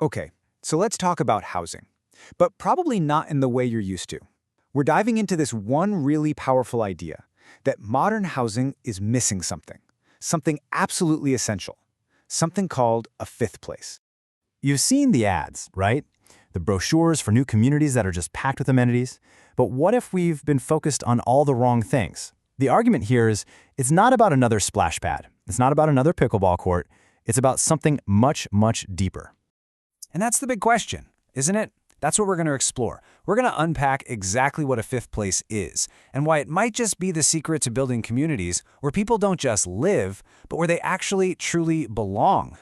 Okay, so let's talk about housing, but probably not in the way you're used to. We're diving into this one really powerful idea that modern housing is missing something absolutely essential, something called a fifth place. You've seen the ads, right? The brochures for new communities that are just packed with amenities. But what if we've been focused on all the wrong things? The argument here is it's not about another splash pad. It's not about another pickleball court. It's about something much, much deeper. And that's the big question, isn't it? That's what we're going to explore. We're going to unpack exactly what a fifth place is and why it might just be the secret to building communities where people don't just live, but where they actually truly belong.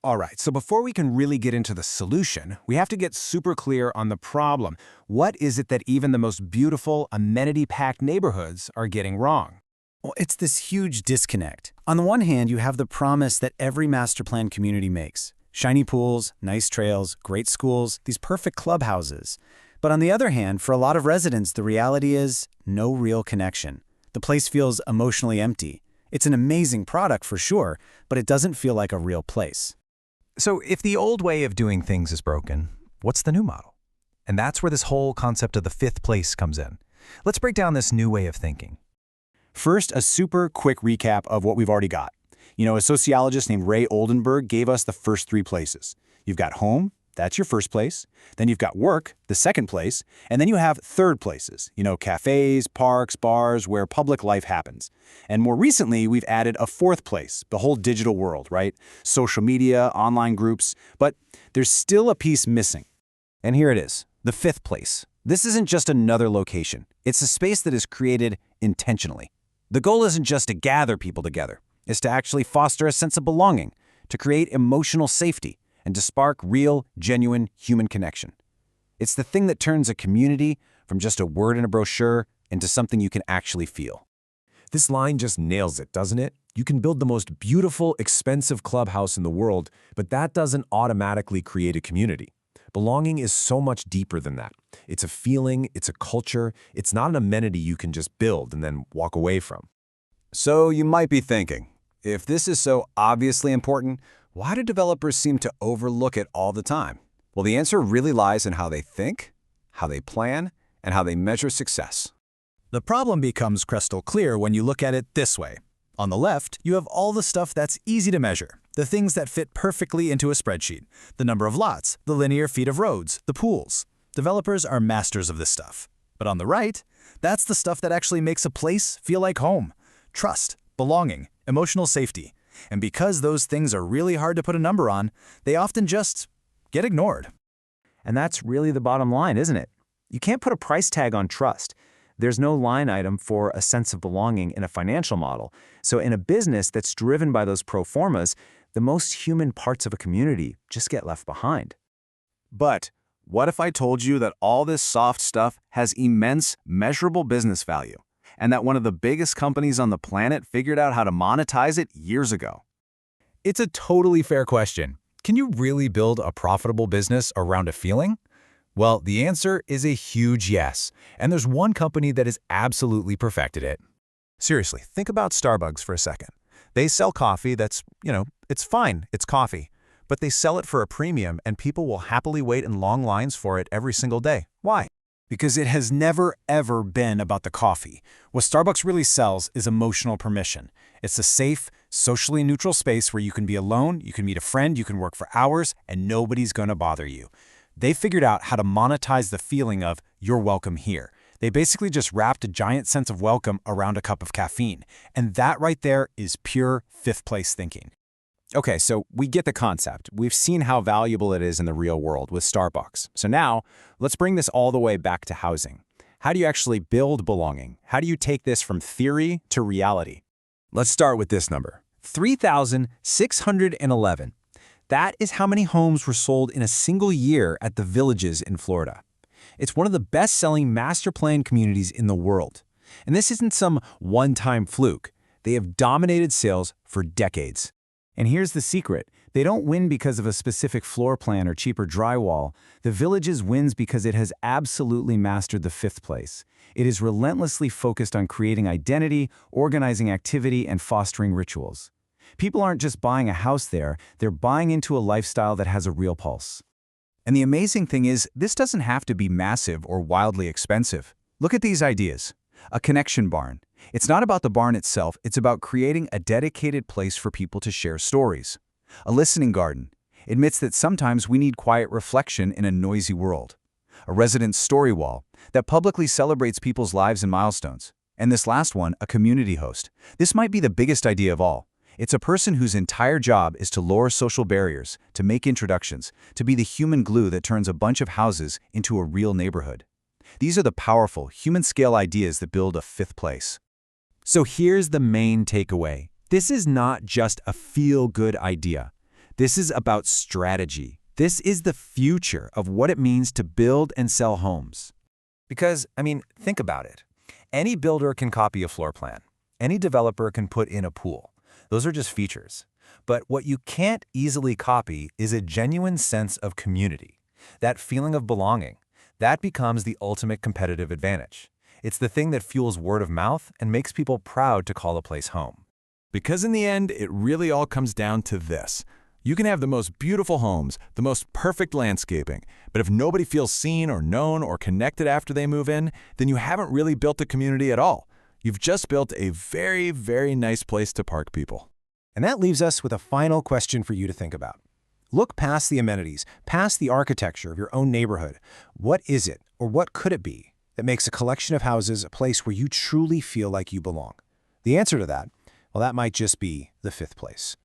All right, so before we can really get into the solution, we have to get super clear on the problem. What is it that even the most beautiful, amenity-packed neighborhoods are getting wrong? Well, it's this huge disconnect. On the one hand, you have the promise that every master plan community makes. Shiny pools, nice trails, great schools, these perfect clubhouses. But on the other hand, for a lot of residents, the reality is no real connection. The place feels emotionally empty. It's an amazing product for sure, but it doesn't feel like a real place. So if the old way of doing things is broken, what's the new model? And that's where this whole concept of the fifth place comes in. Let's break down this new way of thinking. First, a super quick recap of what we've already got. A sociologist named Ray Oldenburg gave us the first three places. You've got home, that's your first place. Then you've got work, the second place. And then you have third places, cafes, parks, bars, where public life happens. And more recently, we've added a fourth place, the whole digital world, right? Social media, online groups. But there's still a piece missing. And here it is, the fifth place. This isn't just another location. It's a space that is created intentionally. The goal isn't just to gather people together. It's to actually foster a sense of belonging, to create emotional safety, and to spark real, genuine human connection. It's the thing that turns a community from just a word in a brochure into something you can actually feel. This line just nails it, doesn't it? You can build the most beautiful, expensive clubhouse in the world, but that doesn't automatically create a community. Belonging is so much deeper than that. It's a feeling, it's a culture, it's not an amenity you can just build and then walk away from. So you might be thinking, if this is so obviously important, why do developers seem to overlook it all the time? Well, the answer really lies in how they think, how they plan, and how they measure success. The problem becomes crystal clear when you look at it this way. On the left, you have all the stuff that's easy to measure, the things that fit perfectly into a spreadsheet, the number of lots, the linear feet of roads, the pools. Developers are masters of this stuff. But on the right, that's the stuff that actually makes a place feel like home. Trust, belonging, emotional safety. And because those things are really hard to put a number on, they often just get ignored. And that's really the bottom line, isn't it? You can't put a price tag on trust. There's no line item for a sense of belonging in a financial model. So in a business that's driven by those pro formas, the most human parts of a community just get left behind. But what if I told you that all this soft stuff has immense, measurable business value, and that one of the biggest companies on the planet figured out how to monetize it years ago? It's a totally fair question. Can you really build a profitable business around a feeling? Well, the answer is a huge yes, and there's one company that has absolutely perfected it. Seriously, think about Starbucks for a second. They sell coffee that's, it's fine, it's coffee, but they sell it for a premium and people will happily wait in long lines for it every single day. Why? Because it has never, ever been about the coffee. What Starbucks really sells is emotional permission. It's a safe, socially neutral space where you can be alone, you can meet a friend, you can work for hours, and nobody's going to bother you. They figured out how to monetize the feeling of you're welcome here. They basically just wrapped a giant sense of welcome around a cup of caffeine. And that right there is pure fifth place thinking. Okay, so we get the concept. We've seen how valuable it is in the real world with Starbucks. So now, let's bring this all the way back to housing. How do you actually build belonging? How do you take this from theory to reality? Let's start with this number. 3,611. That is how many homes were sold in a single year at the Villages in Florida. It's one of the best-selling master plan communities in the world. And this isn't some one-time fluke. They have dominated sales for decades. And here's the secret. They don't win because of a specific floor plan or cheaper drywall. The Villages wins because it has absolutely mastered the fifth place. It is relentlessly focused on creating identity, organizing activity, and fostering rituals. People aren't just buying a house there, they're buying into a lifestyle that has a real pulse. And the amazing thing is, this doesn't have to be massive or wildly expensive. Look at these ideas. A connection barn. It's not about the barn itself, it's about creating a dedicated place for people to share stories. A listening garden. Admits that sometimes we need quiet reflection in a noisy world. A resident story wall that publicly celebrates people's lives and milestones. And this last one, a community host. This might be the biggest idea of all. It's a person whose entire job is to lower social barriers, to make introductions, to be the human glue that turns a bunch of houses into a real neighborhood. These are the powerful, human-scale ideas that build a fifth place. So here's the main takeaway. This is not just a feel-good idea. This is about strategy. This is the future of what it means to build and sell homes. Because, think about it. Any builder can copy a floor plan. Any developer can put in a pool. Those are just features. But what you can't easily copy is a genuine sense of community. That feeling of belonging. That becomes the ultimate competitive advantage. It's the thing that fuels word of mouth and makes people proud to call a place home. Because in the end, it really all comes down to this. You can have the most beautiful homes, the most perfect landscaping, but if nobody feels seen or known or connected after they move in, then you haven't really built a community at all. You've just built a very, very nice place to park people. And that leaves us with a final question for you to think about. Look past the amenities, past the architecture of your own neighborhood. What is it, or what could it be, that makes a collection of houses a place where you truly feel like you belong? The answer to that, well, that might just be the fifth place.